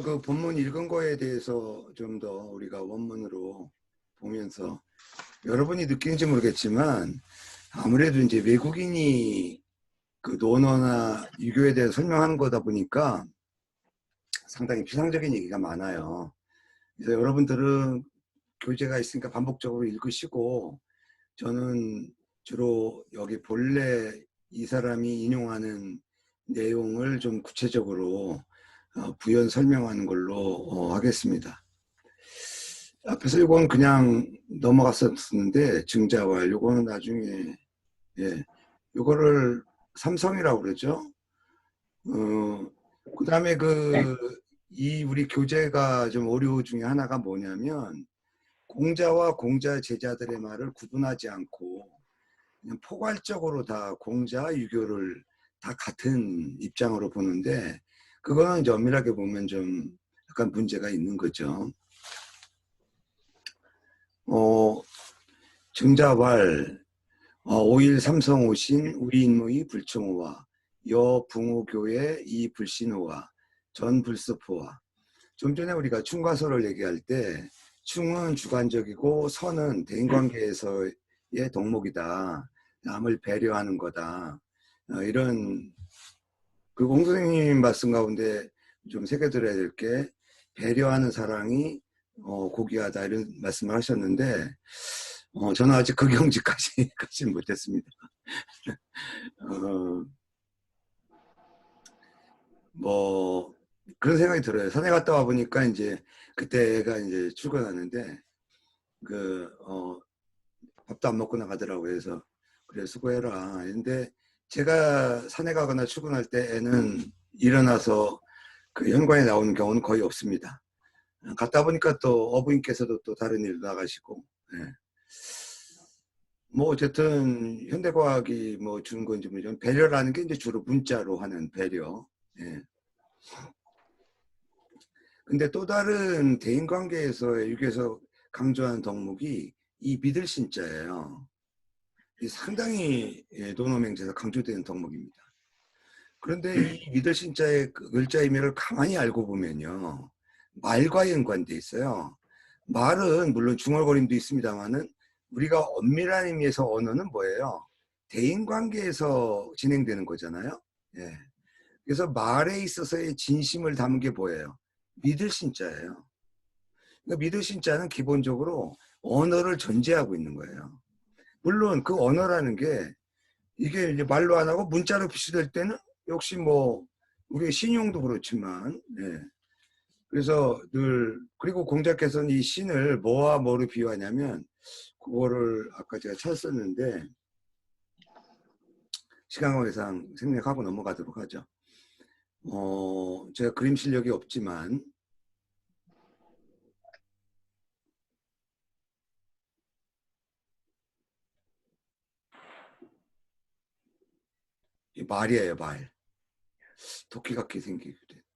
그 본문 읽은 거에 대해서 좀 더 우리가 원문으로 보면서 여러분이 느끼는지 모르겠지만 아무래도 이제 외국인이 그 논어나 유교에 대해서 설명하는 거다 보니까 상당히 피상적인 얘기가 많아요. 그래서 여러분들은 교재가 있으니까 반복적으로 읽으시고 저는 주로 여기 본래 이 사람이 인용하는 내용을 좀 구체적으로 부연 설명하는 걸로 하겠습니다. 앞에서 이건 그냥 넘어갔었는데 증자왈 요거는 나중에 요거를 삼성이라고 그러죠. 그 다음에 이 우리 교재가 좀 오류 중에 하나가 뭐냐면 공자와 공자 제자들의 말을 구분하지 않고 그냥 포괄적으로 다 공자, 유교를 다 같은 입장으로 보는데 그거는 이제 엄밀하게 보면 좀 약간 문제가 있는 거죠. 증자왈 오일 삼성오신 우리인무이 불충호와 여붕호교의 이불신호와 전불습호와 좀 전에 우리가 충과설을 얘기할 때 충은 주관적이고 선은 대인관계에서의 덕목이다. 남을 배려하는 거다. 이런 홍 선생님 말씀 가운데 좀 새겨들어야 될 게 배려하는 사랑이 고귀하다 이런 말씀을 하셨는데 저는 아직 그 경지까지 가지 못했습니다. 뭐 그런 생각이 들어요. 산에 갔다 와 보니까 이제 그때 애가 이제 출근하는데 밥도 안 먹고 나가더라고요. 그래서 그래 수고해라. 근데 제가 산에 가거나 출근할 때 애는 일어나서 그 현관에 나오는 경우는 거의 없습니다. 갔다 보니까 또 어부인께서도 또 다른 일로 나가시고, 뭐 어쨌든 현대과학이 뭐 주는 건지 뭐 이런 배려라는 게 이제 주로 문자로 하는 배려. 근데 또 다른 대인관계에서 유교에서 강조하는 덕목이 이 믿을 신자예요. 이 상당히 논어맹자에서 강조되는 덕목입니다. 그런데 이 믿을 신자의 그 글자 의미를 가만히 알고 보면요. 말과 연관돼 있어요. 말은 물론 중얼거림도 있습니다만은 우리가 엄밀한 의미에서 언어는 뭐예요? 대인관계에서 진행되는 거잖아요. 예. 그래서 말에 있어서의 진심을 담은 게 뭐예요? 믿을 신자예요. 그러니까 믿을 신자는 기본적으로 언어를 전제하고 있는 거예요. 물론 그 언어라는 게 이게 이제 말로 안 하고 문자로 표시될 때는 역시 뭐 우리 신용도 그렇지만 그래서 그리고 공자께서는 이 신을 뭐와 뭐로 비유하냐면 그거를 아까 제가 찾았었는데 시간 관계상 생략하고 넘어가도록 하죠. 제가 그림 실력이 없지만 이 말이에요, 말. 도끼 같게 생기기도 했다.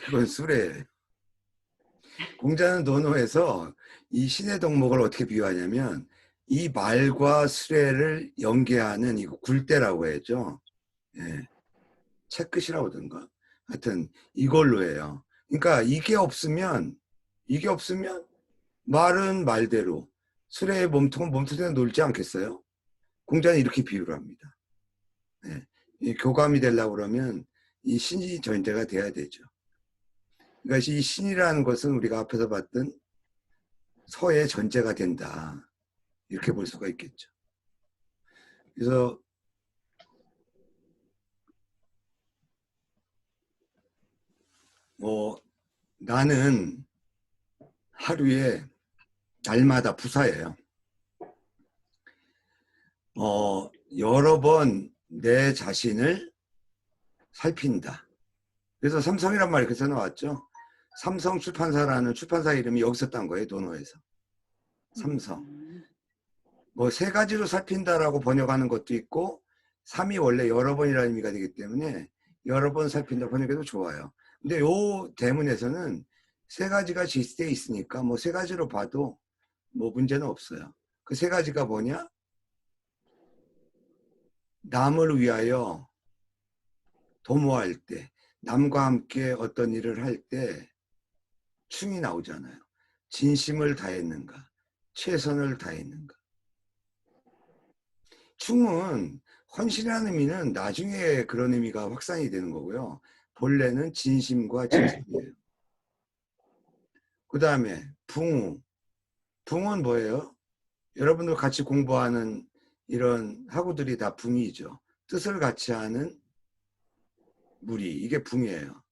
이건 수레예요. 공자는 논어에서 이 신의 덕목을 어떻게 비유하냐면 이 말과 수레를 연계하는 이거 굴대라고 해야죠. 채끝이라고 하던가. 하여튼 이걸로 해요. 그러니까 이게 없으면 말은 말대로 수레의 몸통은 몸통에 놀지 않겠어요? 공자는 이렇게 비유를 합니다. 이 교감이 되려고 그러면 이 신이 전제가 돼야 되죠. 그러니까 이 신이라는 것은 우리가 앞에서 봤던 서의 전제가 된다. 이렇게 볼 수가 있겠죠. 그래서 나는 하루에 날마다 부사예요. 여러 번 내 자신을 살핀다. 그래서 삼성이란 말이 그래서 나왔죠. 삼성 출판사라는 출판사 이름이 여기서 딴 거예요. 논어에서. 삼성. 뭐 세 가지로 살핀다라고 번역하는 것도 있고 3이 원래 여러 번이라는 의미가 되기 때문에 여러 번 살핀다 번역해도 좋아요. 근데 요 대문에서는 세 가지가 지시되어 있으니까 뭐 세 가지로 봐도 뭐 문제는 없어요. 그 세 가지가 뭐냐? 남을 위하여 도모할 때, 남과 함께 어떤 일을 할 때 충이 나오잖아요. 진심을 다했는가, 최선을 다했는가. 충은 헌신이라는 의미는 나중에 그런 의미가 확산이 되는 거고요. 본래는 진심과 최선이에요. 그 다음에 붕우. 붕은 뭐예요? 여러분들 같이 공부하는 이런 학우들이 다 붕이죠. 뜻을 같이 하는 무리. 이게 붕이에요.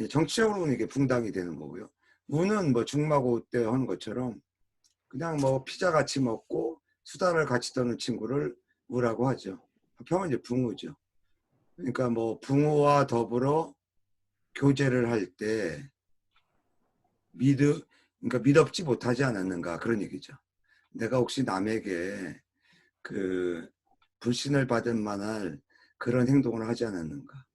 정치적으로는 이게 붕당이 되는 거고요. 우는 뭐 중마고 때 하는 것처럼 그냥 뭐 피자 같이 먹고 수다를 같이 떠는 친구를 우라고 하죠. 합하면 이제 붕우죠. 그러니까 뭐 붕우와 더불어 교제를 할 때 그러니까 믿업지 못하지 않았는가 그런 얘기죠. 내가 혹시 남에게 그 불신을 받은 만한 그런 행동을 하지 않았는가.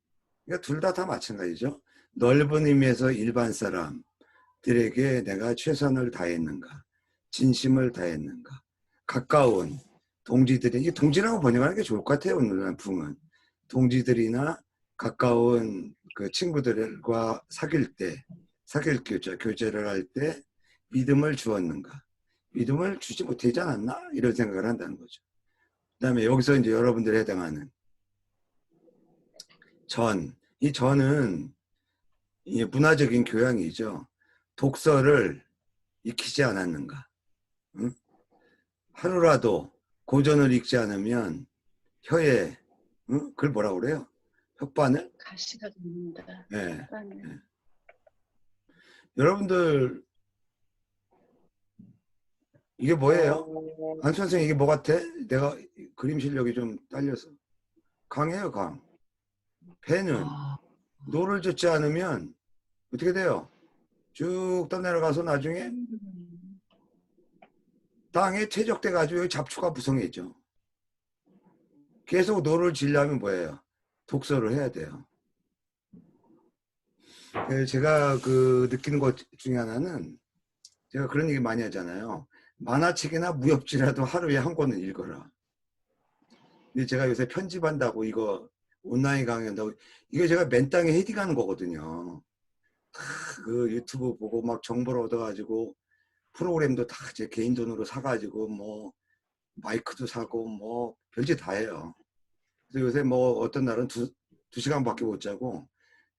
그러니까 둘 다 마찬가지죠. 넓은 의미에서 일반 사람들에게 내가 최선을 다했는가, 진심을 다했는가. 가까운 동지들이, 이 동지라고 번역하는 게 좋을 것 같아요. 오늘 붕은 동지들이나 가까운 그 친구들과 사귈 때, 교제를 할 때 믿음을 주었는가. 믿음을 주지 못하지 않았나? 이런 생각을 한다는 거죠. 그 다음에 여기서 이제 여러분들에 해당하는 이 전은 이 문화적인 교양이죠. 독서를 익히지 않았는가. 응? 하루라도 고전을 읽지 않으면 혀에 그걸 뭐라고 그래요? 혓바늘? 가시가 됩니다. 네. 네. 여러분들 이게 뭐예요? 안 선생님 이게 뭐 같아? 내가 그림 실력이 좀 딸려서. 강해요, 강. 배는 노를 젓지 않으면 어떻게 돼요? 쭉 떠내려가서 나중에 땅에 퇴적돼 가지고 잡초가 부성해져. 계속 노를 지려면 뭐예요? 독서를 해야 돼요. 제가 그 느끼는 것 중에 하나는 제가 그런 얘기 많이 하잖아요. 만화책이나 무협지라도 하루에 한 권은 읽어라. 근데 제가 요새 편집한다고 이거 온라인 강의한다고 이게 제가 맨 땅에 헤딩하는 거거든요. 그 유튜브 보고 막 정보를 얻어가지고 프로그램도 다 제 개인 돈으로 사가지고 뭐 마이크도 사고 뭐 별짓 다 해요. 그래서 요새 뭐 어떤 날은 두 시간밖에 못 자고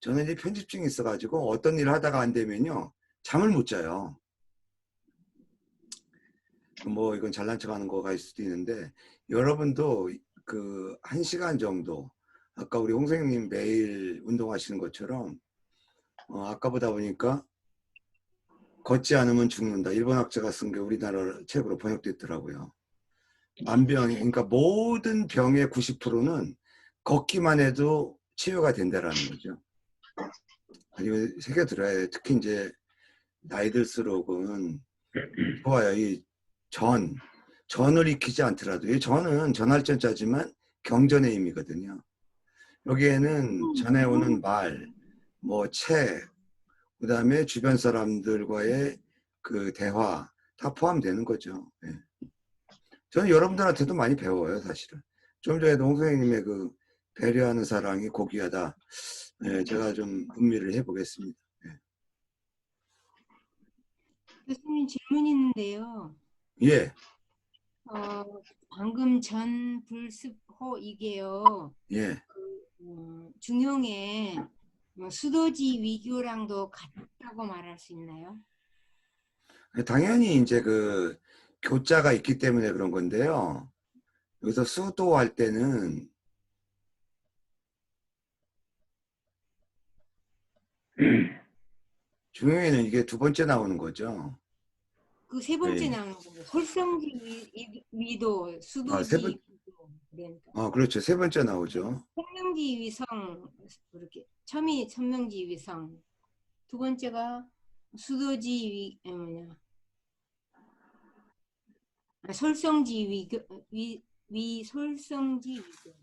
저는 이제 편집증이 있어가지고 어떤 일을 하다가 안 되면요 잠을 못 자요. 뭐 이건 잘난 척하는 거가 있을 수도 있는데 여러분도 그 1시간 정도 아까 우리 홍생님 매일 운동하시는 것처럼 아까보다 보니까 걷지 않으면 죽는다. 일본 학자가 쓴 게 우리나라 책으로 번역됐더라고요. 만병, 그러니까 모든 병의 90%는 걷기만 해도 치유가 된다라는 거죠. 아니면 새겨들어야 해. 특히 이제 나이 들수록은 좋아요. 이 전을 익히지 않더라도 이 전은 전할전자지만 경전의 의미거든요. 여기에는 전해오는 말, 뭐 책, 그 다음에 주변 사람들과의 그 대화 다 포함되는 거죠. 예. 저는 여러분들한테도 많이 배워요, 사실은. 좀 전에 홍 선생님의 그 배려하는 사랑이 고귀하다. 예, 제가 좀 음미를 해보겠습니다. 예. 교수님 질문 있는데요. 예. 방금 전 불습호 이게요. 예. 중용의 수도지 위교랑도 같다고 말할 수 있나요? 당연히 이제 그 교자가 있기 때문에 그런 건데요. 여기서 수도할 때는 중용에는 이게 두 번째 나오는 거죠. 그 세 번째 예. 나오는 거예요. 설성지 위도, 세 수도지 번, 위도. 그러니까. 그렇죠. 세 번째 나오죠. 천명지 위성 그렇게 처음이 천명지 위성, 두 번째가 수도지 뭐냐 설성지 위 설성지 위교.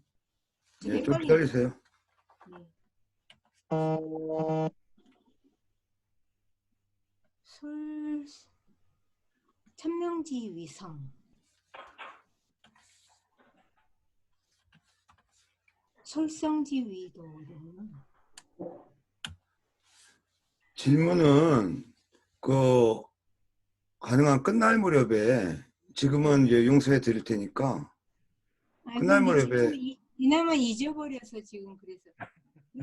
예, 좀 기다리세요. 네. 천명지 위성 솔성지위도. 질문은 그 가능한 끝날 무렵에 지금은 이제 용서해 드릴 테니까 아 끝날 근데 지금 무렵에 지나면 잊어버려서 지금 그래서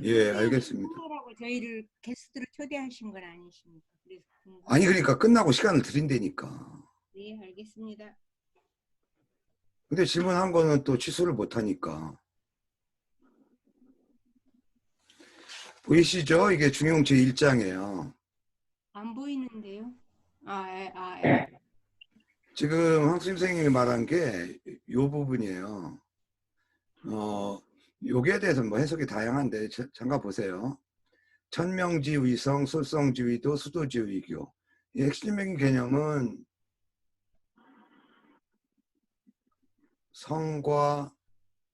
예, 초대하신 알겠습니다. 거라고 저희를 게스트로 초대하신 건 아니십니까? 그래서 아니 궁금해서. 그러니까 끝나고 시간을 드린다니까. 네, 알겠습니다. 근데 질문한 거는 또 취소를 못 하니까. 보이시죠? 이게 중용 제1장이에요. 안 보이는데요? 예. 지금 황수임 선생님이 말한 게 요 부분이에요. 요기에 대해서 뭐 해석이 다양한데 잠깐 보세요. 천명지위성, 솔성지위도, 수도지위교. 이 핵심적인 개념은 성과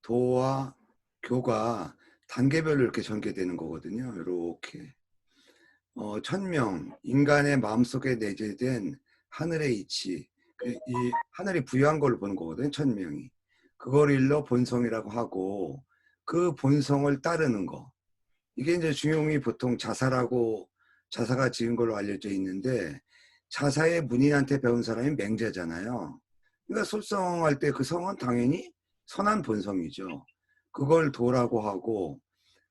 도와 교가 단계별로 이렇게 전개되는 거거든요. 이렇게 천명, 인간의 마음속에 내재된 하늘의 이치, 이 하늘이 부여한 걸 보는 거거든요. 천명이. 그걸 일러 본성이라고 하고 그 본성을 따르는 거. 이게 이제 중용이 보통 자사가 지은 걸로 알려져 있는데 자사의 문인한테 배운 사람이 맹자잖아요. 그러니까 솔성할 때 그 성은 당연히 선한 본성이죠. 그걸 도라고 하고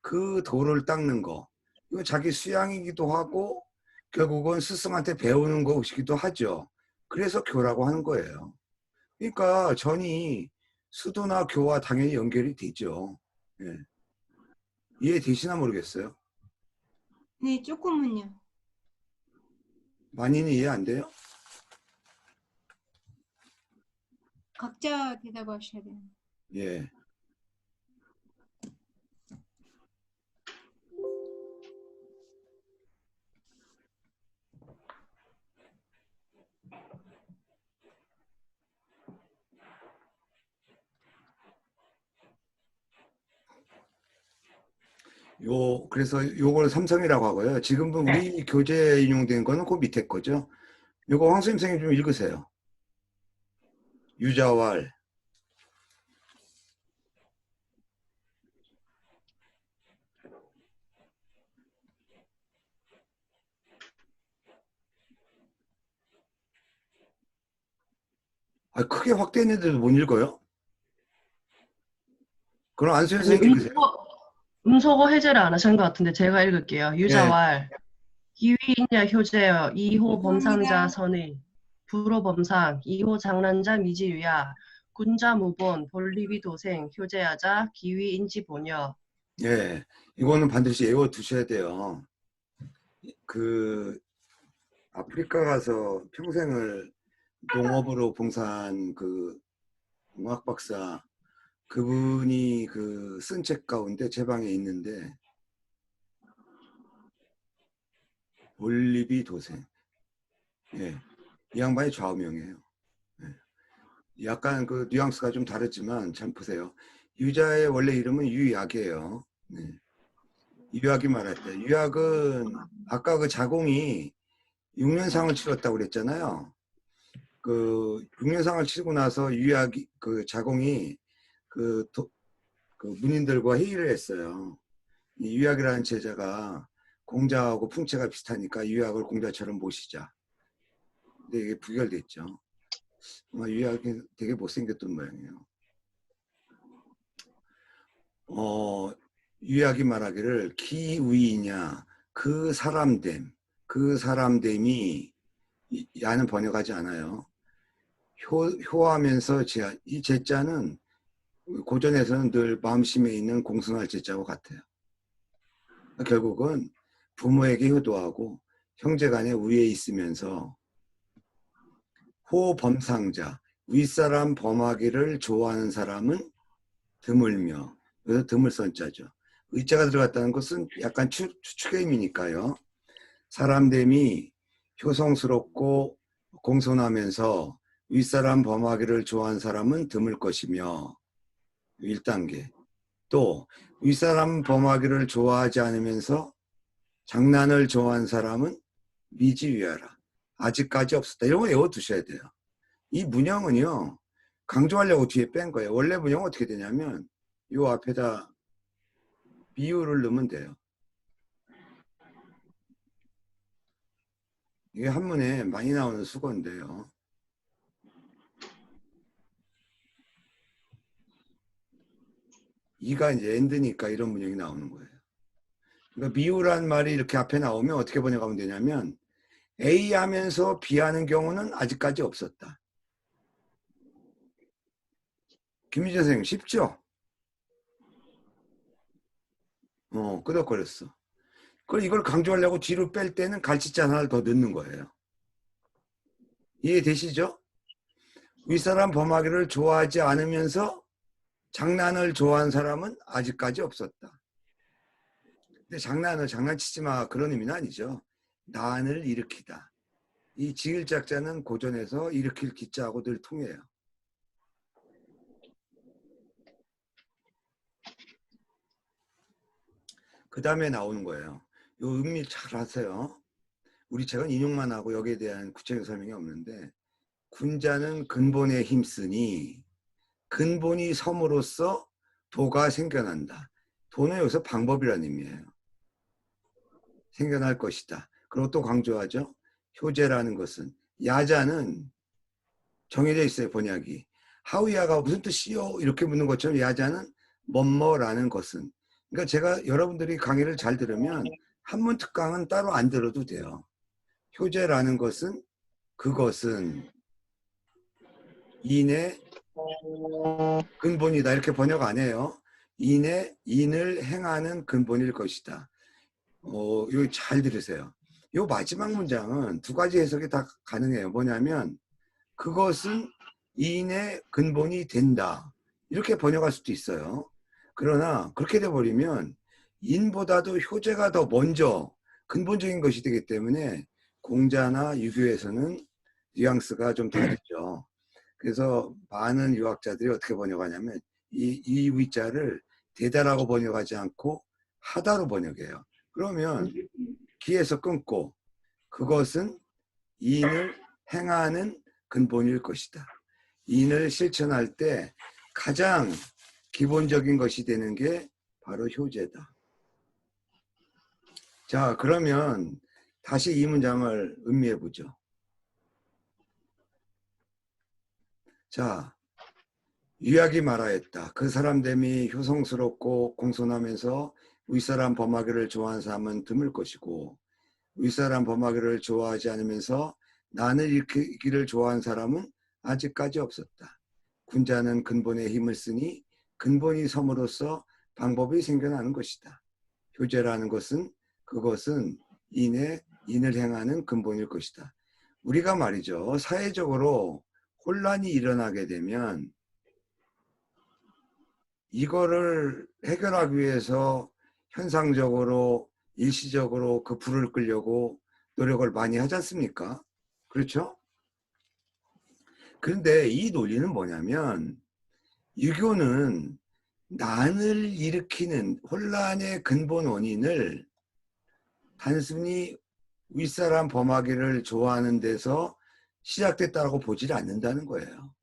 그 도를 닦는 거. 이거 자기 수양이기도 하고 결국은 스승한테 배우는 것이기도 하죠. 그래서 교라고 하는 거예요. 그러니까 전이 수도나 교와 당연히 연결이 되죠. 예. 이해되시나 모르겠어요. 네, 조금은요. 많이는 이해 안 돼요? 각자 대답하셔야 돼요. 예. 그래서 요걸 삼성이라고 하고요. 지금은 우리 교재에 인용된 거는 그 밑에 거죠. 요거 황수임 선생님 좀 읽으세요. 유자왈. 크게 확대했는데도 못 읽어요? 그럼 안수현 아니, 선생님 읽으세요. 음소거 해제를 안 하신 것 같은데 제가 읽을게요. 예. 유자왈, 기위인야 효제여, 2호 범상자 죄송합니다. 선의, 불호 범상, 2호 장난자 미지유야, 군자 무본, 볼리비 도생, 효제하자, 기위인지 보녀. 예. 이거는 반드시 외워 두셔야 돼요. 그 아프리카 가서 평생을 농업으로 봉사한 그 공학 박사 그분이 그 쓴 책 가운데 제 방에 있는데 올리비 도생. 예. 이 양반이 좌우명이에요. 예. 약간 그 뉘앙스가 좀 다르지만 잘 보세요. 유자의 원래 이름은 유약이에요. 네. 유약이 말할 때 유약은 아까 그 자공이 6년상을 치렀다고 그랬잖아요. 그 6년상을 치르고 나서 유약이 그 자공이 그, 그 문인들과 회의를 했어요. 이 유약이라는 제자가 공자하고 풍채가 비슷하니까 유약을 공자처럼 모시자. 근데 이게 부결됐죠. 유약이 되게 못생겼던 모양이에요. 유약이 말하기를 기위이냐 그 사람됨 그 사람됨이 야는 번역하지 않아요. 효하면서 제한. 이 제자는 고전에서는 늘 마음심에 있는 공손할 제자와 같아요. 결국은 부모에게 효도하고 형제간에 우위에 있으면서 호범상자 윗사람 범하기를 좋아하는 사람은 드물며 그래서 드물선자죠. 의자가 들어갔다는 것은 약간 추측의 의미니까요. 사람됨이 효성스럽고 공손하면서 윗사람 범하기를 좋아하는 사람은 드물 것이며 1단계 또 윗사람 범하기를 좋아하지 않으면서 장난을 좋아하는 사람은 미지위하라. 아직까지 없었다. 이런 거 외워두셔야 돼요. 이 문형은요. 강조하려고 뒤에 뺀 거예요. 원래 문형은 어떻게 되냐면 이 앞에다 비유를 넣으면 돼요. 이게 한문에 많이 나오는 수거인데요. 이가 이제 엔드니까 이런 문형이 나오는 거예요. 그러니까 비유란 말이 이렇게 앞에 나오면 어떻게 번역하면 되냐면 A 하면서 B 하는 경우는 아직까지 없었다. 김희재 선생님 쉽죠? 끄덕거렸어. 이걸 강조하려고 뒤로 뺄 때는 갈치자 하나를 더 넣는 거예요. 이해되시죠? 윗사람 범하기를 좋아하지 않으면서 장난을 좋아하는 사람은 아직까지 없었다. 근데 장난치지 마 그런 의미는 아니죠. 난을 일으키다. 이 지을작자는 고전에서 일으킬 기자하고 늘 통해요. 그 다음에 나오는 거예요. 요 음미 잘 하세요. 우리 책은 인용만 하고 여기에 대한 구체적 설명이 없는데 군자는 근본에 힘쓰니 근본이 섬으로써 도가 생겨난다. 도는 여기서 방법이라는 의미예요. 생겨날 것이다. 그리고 또 강조하죠. 효제라는 것은 야자는 정해져 있어요. 번역이. 하우야가 무슨 뜻이요? 이렇게 묻는 것처럼 야자는 뭐뭐라는 것은. 그러니까 제가 여러분들이 강의를 잘 들으면 한문 특강은 따로 안 들어도 돼요. 효제라는 것은 그것은 인의 근본이다. 이렇게 번역 안 해요. 인을 행하는 근본일 것이다. 이거 잘 들으세요. 이 마지막 문장은 두 가지 해석이 다 가능해요. 뭐냐면 그것은 인의 근본이 된다. 이렇게 번역할 수도 있어요. 그러나 그렇게 돼버리면 인보다도 효제가 더 먼저 근본적인 것이 되기 때문에 공자나 유교에서는 뉘앙스가 좀 다르죠. 그래서 많은 유학자들이 어떻게 번역하냐면 이 위자를 되다라고 번역하지 않고 하다로 번역해요. 그러면 기에서 끊고 그것은 인을 행하는 근본일 것이다. 인을 실천할 때 가장 기본적인 것이 되는 게 바로 효제다. 자, 그러면 다시 이 문장을 음미해 보죠. 자, 유약이 말하였다. 그 사람됨이 효성스럽고 공손하면서 윗사람 범하기를 좋아하는 사람은 드물 것이고 윗사람 범하기를 좋아하지 않으면서 난을 일으키기를 좋아하는 사람은 아직까지 없었다. 군자는 근본에 힘을 쓰니 근본이 섬으로써 방법이 생겨나는 것이다. 효제라는 것은 그것은 인을 행하는 근본일 것이다. 우리가 말이죠. 사회적으로 혼란이 일어나게 되면 이거를 해결하기 위해서 현상적으로 일시적으로 그 불을 끄려고 노력을 많이 하지 않습니까? 그렇죠? 그런데 이 논리는 뭐냐면 유교는 난을 일으키는 혼란의 근본 원인을 단순히 윗사람 범하기를 좋아하는 데서 시작됐다고 보질 않는다는 거예요.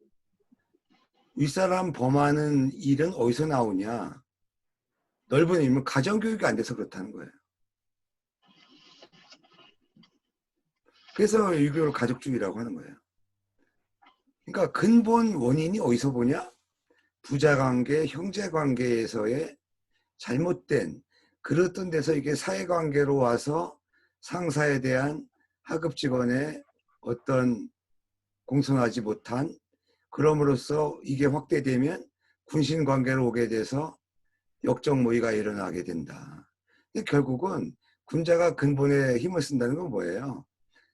윗사람 범하는 일은 어디서 나오냐? 넓은 의미는 가정교육이 안 돼서 그렇다는 거예요. 그래서 유교를 가족주의라고 하는 거예요. 그러니까 근본 원인이 어디서 보냐? 부자관계, 형제관계에서의 잘못된 그랬던 데서 이게 사회관계로 와서 상사에 대한 하급 직원의 어떤 공손하지 못한 그럼으로써 이게 확대되면 군신관계로 오게 돼서 역적모의가 일어나게 된다. 결국은 군자가 근본에 힘을 쓴다는 건 뭐예요?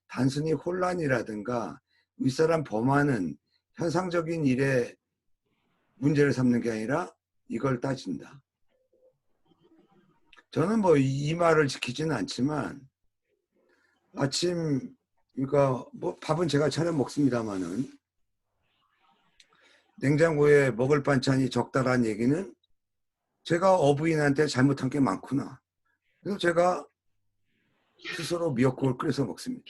단순히 혼란이라든가 윗사람 범하는 현상적인 일에 문제를 삼는 게 아니라 이걸 따진다. 저는 뭐 이 말을 지키지는 않지만 아침 그러니까 뭐 밥은 제가 차려 먹습니다마는 냉장고에 먹을 반찬이 적다라는 얘기는 제가 어부인한테 잘못한 게 많구나. 그래서 제가 스스로 미역국을 끓여서 먹습니다.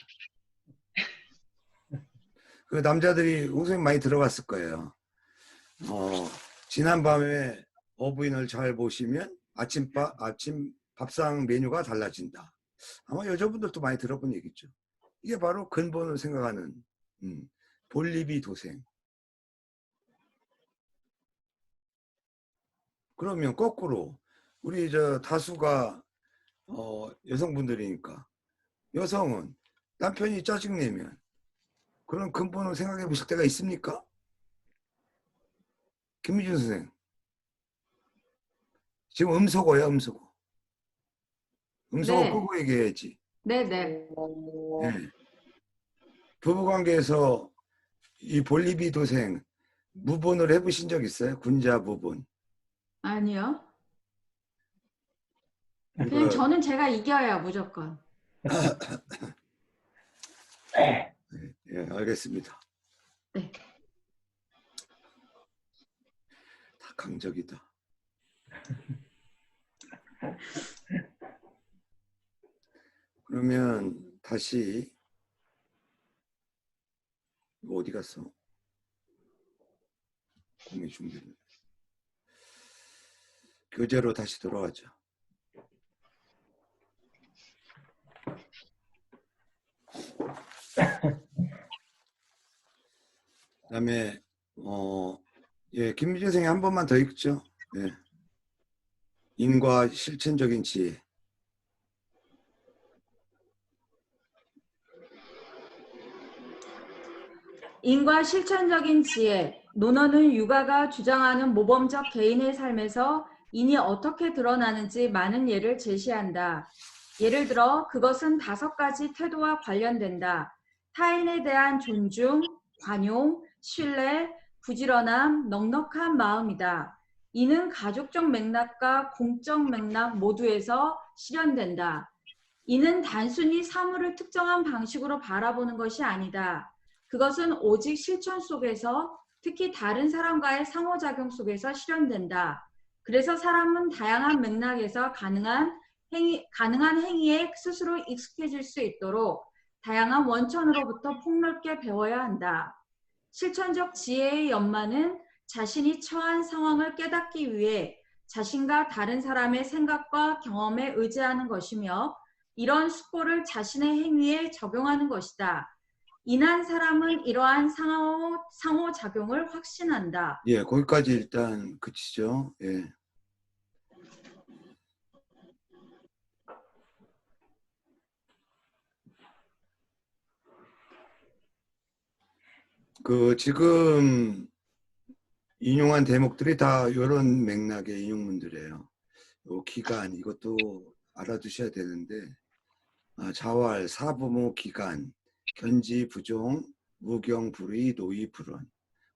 그 남자들이 선생님 많이 들어봤을 거예요. 지난밤에 어부인을 잘 보시면 아침 밥상 메뉴가 달라진다. 아마 여자분들도 많이 들어본 얘기죠. 이게 바로 근본을 생각하는 볼리비 도생. 그러면 거꾸로 우리 저 다수가 여성분들이니까 여성은 남편이 짜증내면 그런 근본을 생각해 보실 때가 있습니까? 김미준 선생. 지금 음소거야, 음소거. 음소거 네. 끄고 얘기해야지. 네네. 예. 부부관계에서 이 볼리비 도생 무본을 해보신 적 있어요? 군자 무본. 아니요. 그냥 이거 저는 제가 이겨야 무조건. 예, 알겠습니다. 네. 다 강적이다. 그러면 다시 이거 어디 갔어? 공의 준비를. 교재로 다시 돌아가죠. 그다음에 예, 김미준 선생님 한 번만 더 읽죠. 예. 인과 실천적인 지혜. 인과 실천적인 지혜. 논어는 육아가 주장하는 모범적 개인의 삶에서 인이 어떻게 드러나는지 많은 예를 제시한다. 예를 들어 그것은 5가지 태도와 관련된다. 타인에 대한 존중, 관용, 신뢰, 부지런함, 넉넉한 마음이다. 이는 가족적 맥락과 공적 맥락 모두에서 실현된다. 이는 단순히 사물을 특정한 방식으로 바라보는 것이 아니다. 그것은 오직 실천 속에서 특히 다른 사람과의 상호작용 속에서 실현된다. 그래서 사람은 다양한 맥락에서 가능한 행위에 스스로 익숙해질 수 있도록 다양한 원천으로부터 폭넓게 배워야 한다. 실천적 지혜의 연마는 자신이 처한 상황을 깨닫기 위해 자신과 다른 사람의 생각과 경험에 의지하는 것이며 이런 숙고를 자신의 행위에 적용하는 것이다. 인한 사람은 이러한 상호작용을 확신한다. 예, 거기까지 일단 그치죠. 예. 그 지금 인용한 대목들이 다 이런 맥락의 인용문들이에요. 요 기간 이것도 알아두셔야 되는데 자활, 사부모, 기간, 견지, 부종, 무경, 불의, 노의, 불원.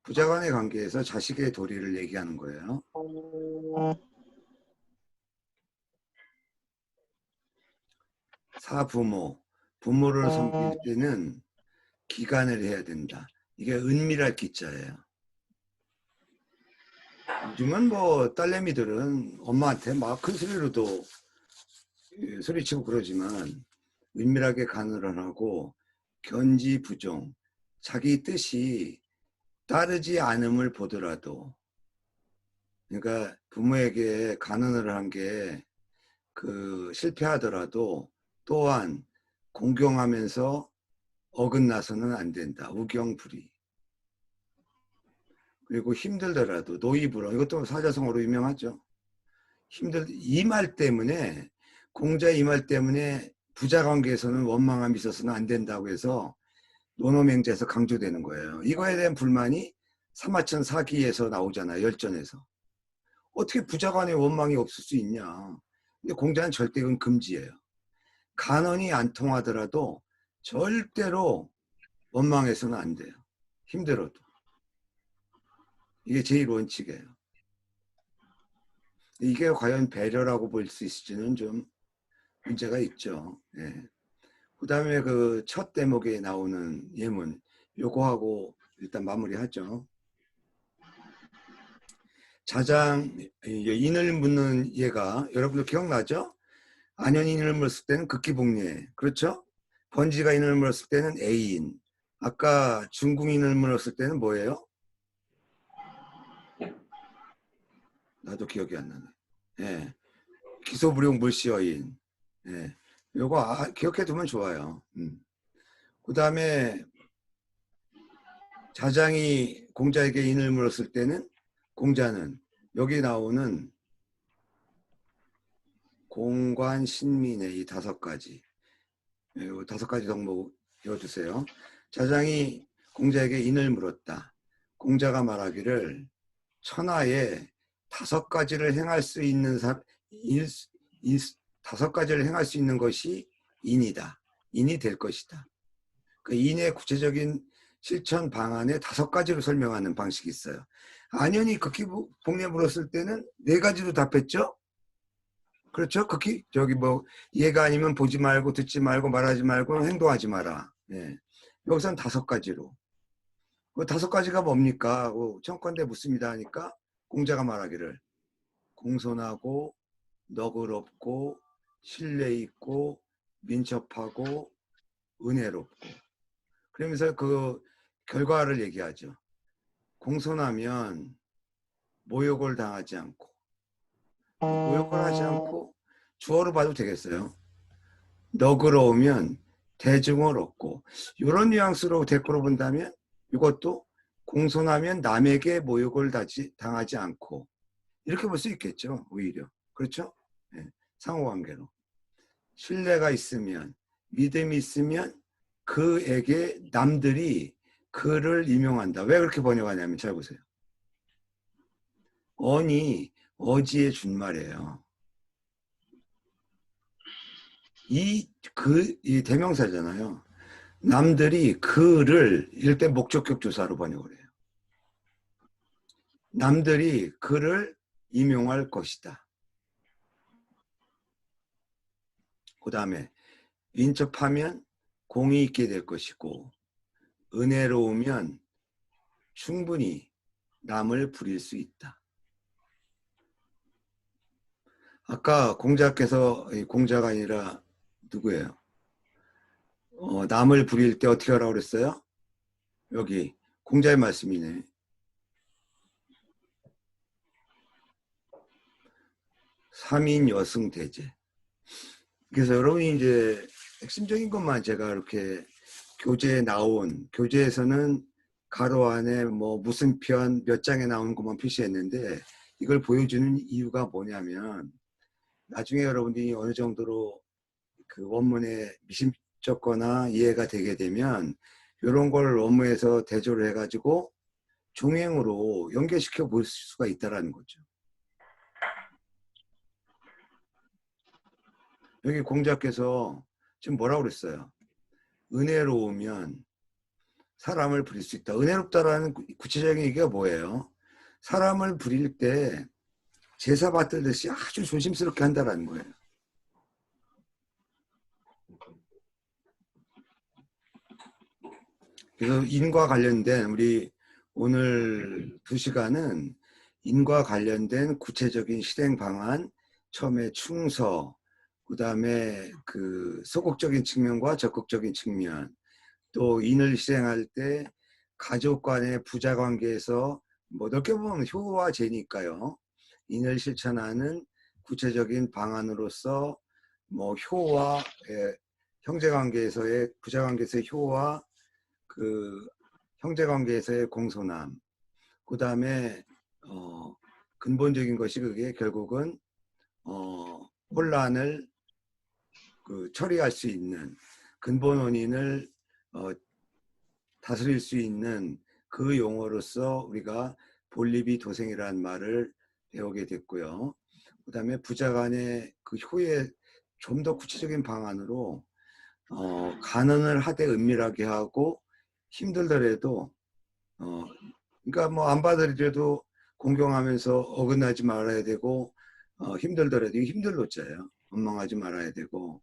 부자간의 관계에서 자식의 도리를 얘기하는 거예요. 사부모, 부모를 섬길 때는 기간을 해야 된다. 이게 은밀할 기자예요. 요즘은 뭐 딸내미들은 엄마한테 막 큰 소리로도 소리치고 그러지만 은밀하게 간호를 하고 견지 부종, 자기 뜻이 따르지 않음을 보더라도, 그러니까 부모에게 간언을 한 게 실패하더라도 또한 공경하면서 어긋나서는 안 된다. 우경불의. 그리고 힘들더라도 노이불원, 이것도 사자성어로 유명하죠. 이 말 때문에, 공자의 이 말 때문에 부자 관계에서는 원망함이 있어서는 안 된다고 해서 논어맹자에서 강조되는 거예요. 이거에 대한 불만이 사마천 사기에서 나오잖아요. 열전에서. 어떻게 부자 간에 원망이 없을 수 있냐. 근데 공자는 절대 그건 금지예요. 간언이 안 통하더라도 절대로 원망해서는 안 돼요. 힘들어도. 이게 제일 원칙이에요. 이게 과연 배려라고 볼 수 있을지는 좀 문제가 있죠. 예. 그 다음에 그 첫 대목에 나오는 예문, 요거하고 일단 마무리하죠. 자장, 인을 묻는 얘가 여러분들 기억나죠? 안현이 인을 물었을 때는 극기복리에, 그렇죠? 번지가 인을 물었을 때는 애인. 아까 중궁인을 물었을 때는 뭐예요? 나도 기억이 안 나네. 예. 기소불용 물시여인. 예. 요거 기억해 두면 좋아요. 그 다음에 자장이 공자에게 인을 물었을 때는 공자는 여기 나오는 공관 신민의 이 5가지, 이 5가지 덕목 외워두세요. 자장이 공자에게 인을 물었다. 공자가 말하기를 천하에 5가지를 행할 수 있는 5가지를 행할 수 있는 것이 인이다. 인이 될 것이다. 그 인의 구체적인 실천 방안에 5가지로 설명하는 방식이 있어요. 안연히 극히 복례 물었을 때는 4가지로 답했죠. 그렇죠? 극히 저기 뭐 얘가 아니면 보지 말고 듣지 말고 말하지 말고 행동하지 마라. 예. 여기서는 5가지로. 그 5가지가 뭡니까? 청건대 묻습니다 하니까 공자가 말하기를 공손하고 너그럽고 신뢰 있고 민첩하고 은혜롭고. 그러면서 그 결과를 얘기하죠. 공손하면 모욕을 당하지 않고, 모욕을 하지 않고 주어로 봐도 되겠어요. 너그러우면 대중을 얻고, 이런 뉘앙스로 댓글로 본다면 이것도 공손하면 남에게 모욕을 당하지 않고, 이렇게 볼 수 있겠죠. 오히려. 그렇죠? 네. 상호관계로. 신뢰가 있으면, 믿음이 있으면 그에게 남들이 그를 임용한다. 왜 그렇게 번역하냐면 잘 보세요. 언이 어지의 준말이에요. 이 대명사잖아요. 남들이 그를 이럴 때 목적격 조사로 번역을 해요. 남들이 그를 임용할 것이다. 그 다음에 민첩하면 공이 있게 될 것이고 은혜로우면 충분히 남을 부릴 수 있다. 아까 공자께서, 공자가 아니라 누구예요? 남을 부릴 때 어떻게 하라고 그랬어요? 여기 공자의 말씀이네. 삼인여승대제. 그래서 여러분이 이제 핵심적인 것만 제가 이렇게 교재에 나온, 교재에서는 가로 안에 뭐 무슨 편 몇 장에 나오는 것만 표시했는데 이걸 보여주는 이유가 뭐냐면 나중에 여러분들이 어느 정도로 그 원문에 미심쩍거나 이해가 되게 되면 이런 걸 원문에서 대조를 해가지고 종횡으로 연계시켜 볼 수가 있다는 거죠. 여기 공자께서 지금 뭐라고 그랬어요? 은혜로우면 사람을 부릴 수 있다. 은혜롭다라는 구체적인 얘기가 뭐예요? 사람을 부릴 때 제사 받듯이 아주 조심스럽게 한다는 거예요. 그래서 인과 관련된 우리 오늘 2시간은 인과 관련된 구체적인 실행 방안, 처음에 충서, 그 다음에 그 소극적인 측면과 적극적인 측면, 또 인을 실행할 때 가족 간의 부자 관계에서 뭐 넓게 보면 효와 제니까요. 인을 실천하는 구체적인 방안으로서 뭐 효와 형제 관계에서의 부자 관계에서의 효와 그 형제 관계에서의 공손함, 그 다음에 근본적인 것이 그게 결국은 혼란을 처리할 수 있는 근본 원인을 다스릴 수 있는 그 용어로서 우리가 볼리비 도생이라는 말을 배우게 됐고요. 그 다음에 부자 간의 그 효의 좀 더 구체적인 방안으로 간언을 하되 은밀하게 하고 힘들더라도 그러니까 뭐 안 받으려도 공경하면서 어긋나지 말아야 되고 힘들더라도 힘들로자예요. 원망하지 말아야 되고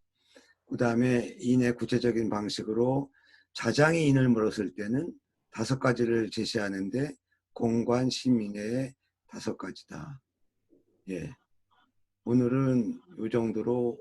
그 다음에 인의 구체적인 방식으로 자장이 인을 물었을 때는 5가지를 제시하는데 공관 시민의 5가지다. 예, 오늘은 이 정도로